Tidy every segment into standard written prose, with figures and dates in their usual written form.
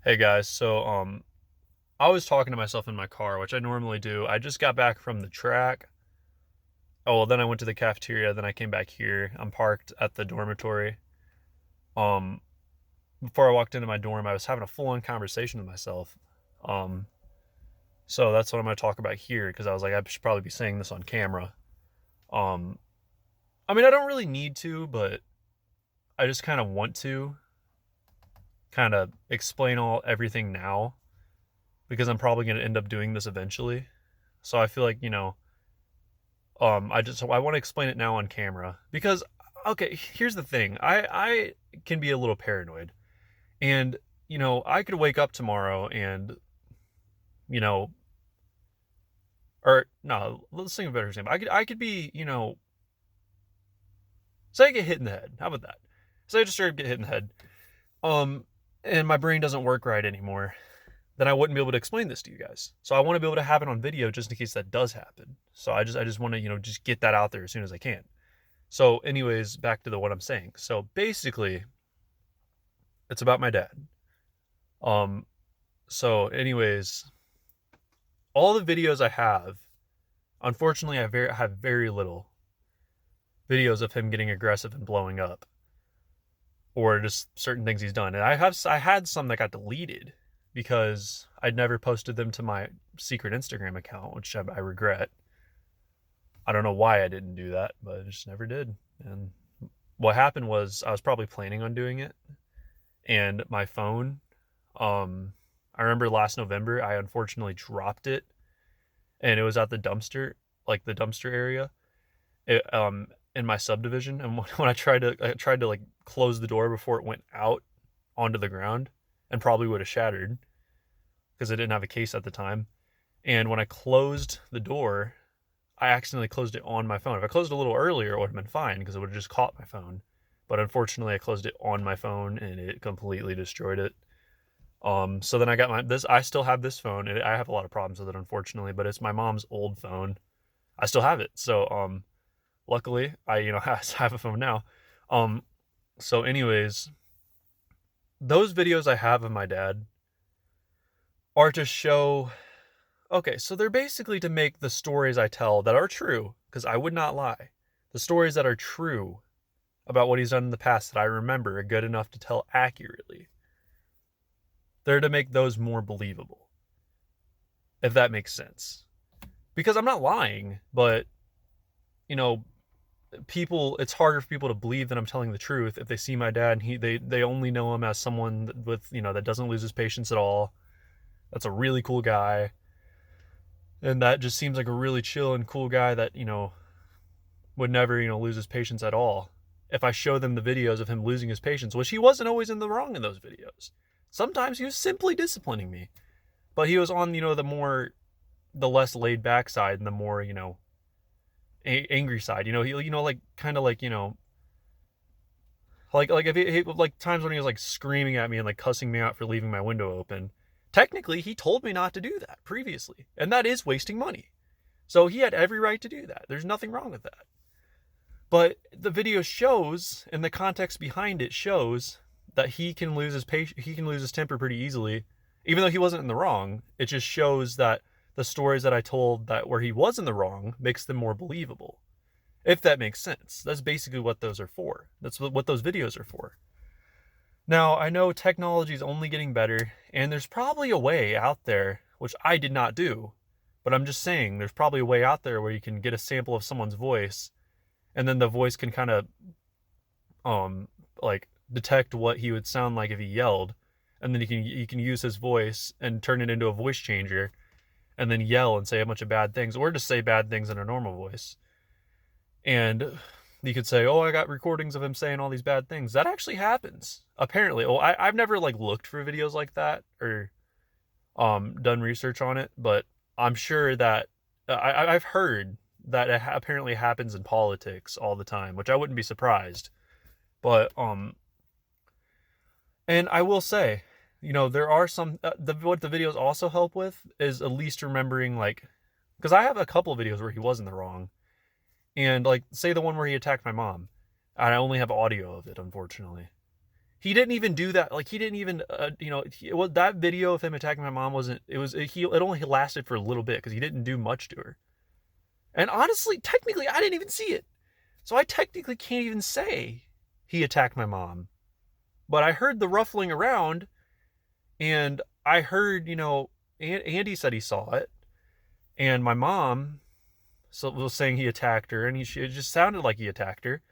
Hey guys, I was talking to myself in my car, which I normally do. I just got back from the track. Oh, well, then I went to the cafeteria, then I came back here. I'm parked at the dormitory. Um, Before I walked into my dorm, I was having a full-on conversation with myself. Um, so that's what I'm going to talk about here because I was like, I should probably be saying this on camera. Um, I mean, I don't really need to, but I just kind of want to kind of explain everything now because I'm probably going to end up doing this eventually. So I feel like, I want to explain it now on camera because okay, here's the thing. I can be a little paranoid. And I could wake up tomorrow and, you know, or no, let's think of a better example. I could be, say I get hit in the head. How about that? Say I just straight up get hit in the head. Um and my brain doesn't work right anymore. Then I wouldn't be able to explain this to you guys. So I want to be able to have it on video just in case that does happen. So I just want to, just get that out there as soon as I can. So, anyways, back to what I'm saying. So basically, it's about my dad. Um, anyways, all the videos I have, unfortunately, have very little videos of him getting aggressive and blowing up, or just certain things he's done. And I had some that got deleted because I'd never posted them to my secret Instagram account, which I regret. I don't know why I didn't do that, but I just never did. And what happened was I was probably planning on doing it, and my phone, I remember last November I unfortunately dropped it, and it was at the dumpster, like the dumpster area, it, in my subdivision. And when I tried to like close the door before it went out onto the ground, and probably would have shattered because I didn't have a case at the time. And when I closed the door, I accidentally closed it on my phone. If I closed it a little earlier, it would have been fine because it would have just caught my phone. But unfortunately, I closed it on my phone and it completely destroyed it. So then I got this. I still have this phone. I have a lot of problems with it, unfortunately, but it's my mom's old phone. I still have it. So luckily, I have a phone now. Um, anyways, those videos I have of my dad are to show. Okay, so they're basically to make the stories I tell that are true, because I would not lie. The stories that are true about what he's done in the past that I remember are good enough to tell accurately. They're to make those more believable, if that makes sense. Because I'm not lying, but you know, it's harder for people to believe that I'm telling the truth if they see my dad and they only know him as someone with, that doesn't lose his patience at all. That's a really cool guy. And that just seems like a really chill and cool guy that, would never, lose his patience at all. If I show them the videos of him losing his patience, which he wasn't always in the wrong in those videos. Sometimes he was simply disciplining me. But he was on, the less laid back side and the more, angry side. Like kind of like, like if like times when he was like screaming at me and like cussing me out for leaving my window open. Technically, he told me not to do that previously, and that is wasting money. So he had every right to do that. There's nothing wrong with that. But the video shows, and the context behind it shows that he can lose his temper pretty easily, even though he wasn't in the wrong. It just shows that the stories that I told that where he was in the wrong makes them more believable. If that makes sense. That's basically what those are for. That's what those videos are for. Now, I know technology is only getting better, and there's probably a way out there, which I did not do, but I'm just saying there's probably a way out there where you can get a sample of someone's voice, and then the voice can kind of like detect what he would sound like if he yelled, and then you can use his voice and turn it into a voice changer, and then yell and say a bunch of bad things, or just say bad things in a normal voice. And you could say, "Oh, I got recordings of him saying all these bad things." That actually happens, apparently. Well, I've never like looked for videos like that or done research on it, but I'm sure that I've heard that it apparently happens in politics all the time, which I wouldn't be surprised. But and I will say, there are some what the videos also help with is at least remembering, like, because I have a couple of videos where he was in the wrong, and like say the one where he attacked my mom, I only have audio of it, unfortunately. He didn't even do that. Like, he didn't even, that video of him attacking my mom it only lasted for a little bit because he didn't do much to her. And honestly, technically, I didn't even see it. So I technically can't even say he attacked my mom. But I heard the ruffling around, and I heard, Andy said he saw it. And my mom was saying he attacked her, and it just sounded like he attacked her.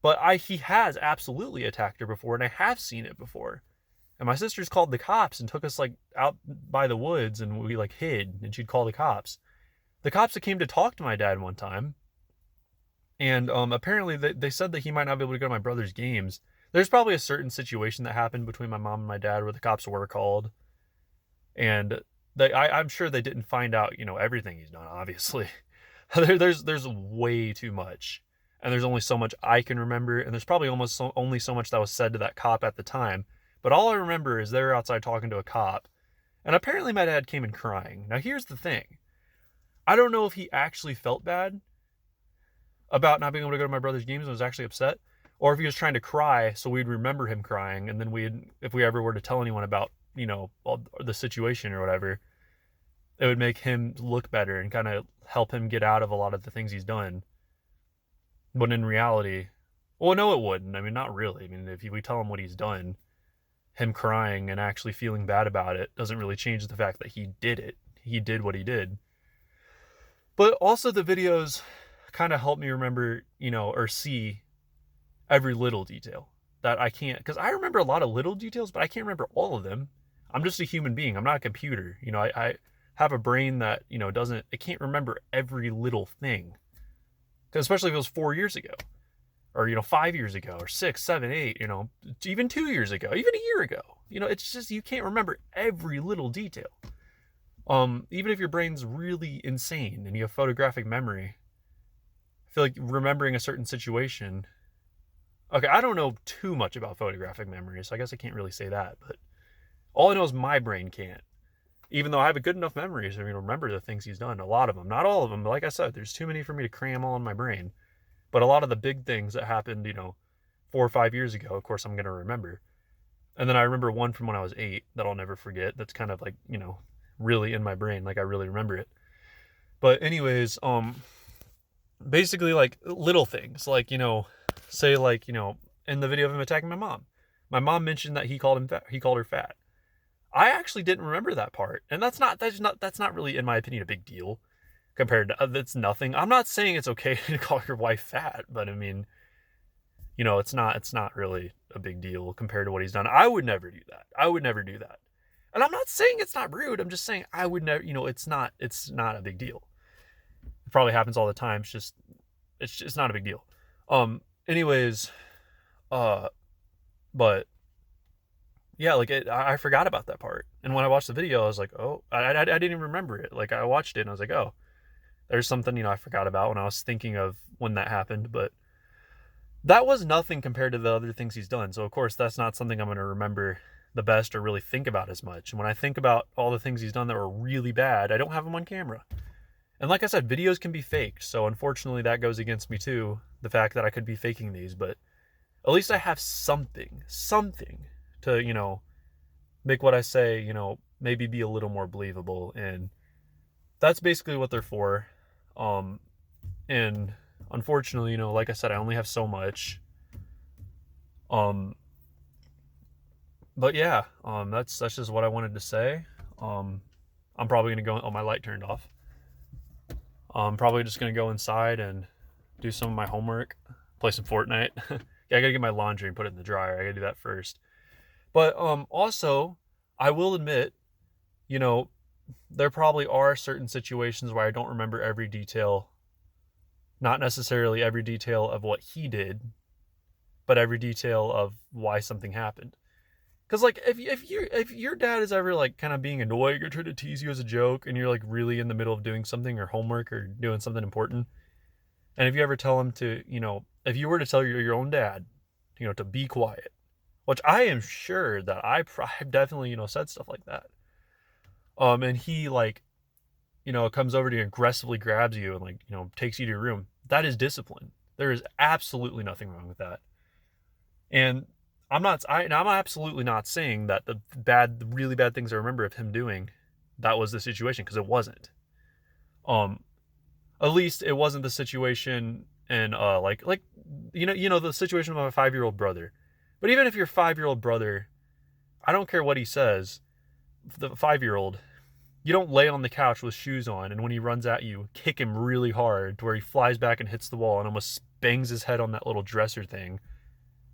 But he has absolutely attacked her before, and I have seen it before. And my sisters called the cops and took us like out by the woods, and we like hid, and she'd call the cops. The cops that came to talk to my dad one time, and apparently they said that he might not be able to go to my brother's games. There's probably a certain situation that happened between my mom and my dad where the cops were called, and I'm sure they didn't find out, everything he's done. Obviously, there's way too much, and there's only so much I can remember, and there's probably only so much that was said to that cop at the time. But all I remember is they were outside talking to a cop, and apparently my dad came in crying. Now here's the thing. I don't know if he actually felt bad about not being able to go to my brother's games and was actually upset, or if he was trying to cry so we'd remember him crying, and then if we ever were to tell anyone about, the situation or whatever, it would make him look better and kind of help him get out of a lot of the things he's done. But in reality, well, no, it wouldn't. I mean, not really. I mean, if we tell him what he's done, him crying and actually feeling bad about it doesn't really change the fact that he did it. He did what he did. But also the videos kind of help me remember, or see every little detail that I can't, because I remember a lot of little details, but I can't remember all of them. I'm just a human being. I'm not a computer. I have a brain that, it can't remember every little thing. Because especially if it was 4 years ago, or, 5 years ago, or 6, 7, 8, even 2 years ago, even a year ago. It's just, you can't remember every little detail. Even if your brain's really insane and you have photographic memory, I feel like remembering a certain situation. Okay, I don't know too much about photographic memory, so I guess I can't really say that, but all I know is my brain can't. Even though I have a good enough memory to remember the things he's done, a lot of them, not all of them, but like I said, there's too many for me to cram all in my brain. But a lot of the big things that happened, 4 or 5 years ago, of course I'm going to remember. And then I remember one from when I was 8 that I'll never forget. That's kind of like, really in my brain, like I really remember it. But anyways, basically like little things, like, say like, in the video of him attacking my mom mentioned that he called her fat. I actually didn't remember that part, and that's not really, in my opinion, a big deal compared to that's nothing. I'm not saying it's okay to call your wife fat, but I mean, it's not really a big deal compared to what he's done. I would never do that. And I'm not saying it's not rude. I'm just saying I would never, it's not a big deal. It probably happens all the time. It's just not a big deal. Anyways, but yeah, like I forgot about that part. And when I watched the video, I was like, oh, I didn't even remember it. Like I watched it and I was like, oh, there's something, I forgot about when I was thinking of when that happened. But that was nothing compared to the other things he's done. So of course, that's not something I'm going to remember the best or really think about as much. And when I think about all the things he's done that were really bad, I don't have them on camera. And like I said, videos can be faked. So unfortunately that goes against me too. The fact that I could be faking these, but at least I have something to, make what I say, maybe be a little more believable. And that's basically what they're for. And unfortunately, like I said, I only have so much. But yeah, that's just what I wanted to say. I'm probably going to go, my light turned off. I'm probably just going to go inside and do some of my homework, play some Fortnite. Yeah, I got to get my laundry and put it in the dryer. I got to do that first. But also, I will admit, there probably are certain situations where I don't remember every detail. Not necessarily every detail of what he did, but every detail of why something happened. Because like if your dad is ever like kind of being annoying or trying to tease you as a joke, and you're like really in the middle of doing something or homework or doing something important, and if you ever tell him to, if you were to tell your own dad, to be quiet, which I am sure that I've definitely, said stuff like that. And he like, comes over to you and aggressively grabs you and like, takes you to your room. That is discipline. There is absolutely nothing wrong with that. And I'm absolutely not saying that the really bad things I remember of him doing, that was the situation, because it wasn't. At least it wasn't the situation in like the situation with my 5-year-old brother. But even if your 5-year-old brother, I don't care what he says, the 5-year-old, you don't lay on the couch with shoes on, and when he runs at you, kick him really hard to where he flies back and hits the wall and almost bangs his head on that little dresser thing,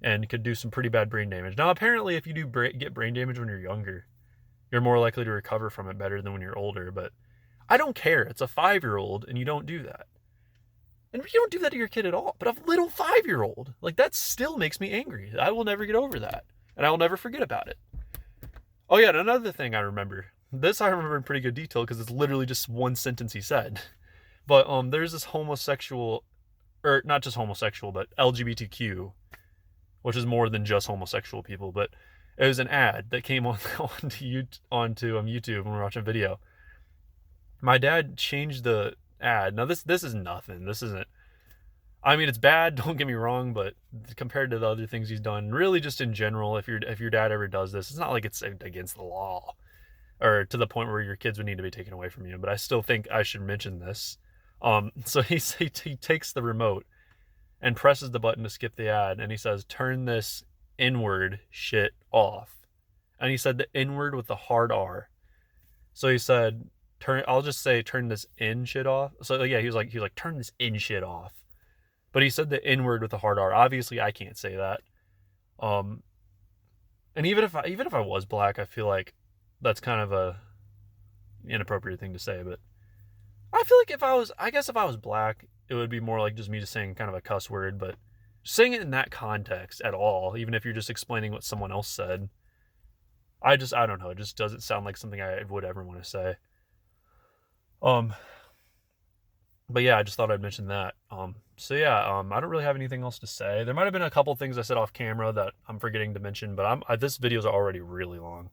and could do some pretty bad brain damage. Now, apparently, if you do get brain damage when you're younger, you're more likely to recover from it better than when you're older. But I don't care. It's a 5-year-old, and you don't do that. And you don't do that to your kid at all. But a little 5-year-old, like, that still makes me angry. I will never get over that, and I will never forget about it. Oh yeah, and another thing I remember. This I remember in pretty good detail because it's literally just one sentence he said. But there's this homosexual, or not just homosexual, but LGBTQ, which is more than just homosexual people. But it was an ad that came onto YouTube when we were watching a video. My dad changed the ad. Now this is nothing. This isn't. I mean, it's bad. Don't get me wrong, but compared to the other things he's done, really just in general, if your dad ever does this, it's not like it's against the law, or to the point where your kids would need to be taken away from you. But I still think I should mention this. So he takes the remote and presses the button to skip the ad, and he says, "Turn this N-word shit off." And he said the N-word with the hard R. So he said, I'll just say, "Turn this N shit off." So yeah, he was like, "Turn this N shit off." But he said the N-word with the hard R. Obviously, I can't say that. And even if I was black, I feel like that's kind of a inappropriate thing to say. But I feel like if I was black, it would be more like just me just saying kind of a cuss word. But saying it in that context at all, even if you're just explaining what someone else said, I don't know. It just doesn't sound like something I would ever want to say. But yeah, I just thought I'd mention that. So yeah, I don't really have anything else to say. There might have been a couple things I said off camera that I'm forgetting to mention, but this video's already really long.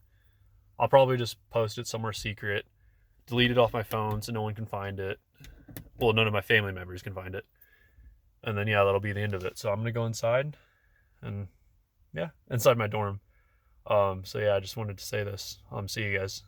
I'll probably just post it somewhere secret, delete it off my phone so no one can find it. Well, none of my family members can find it. And then yeah, that'll be the end of it. So I'm gonna go inside, and yeah, inside my dorm. So yeah, I just wanted to say this. See you guys.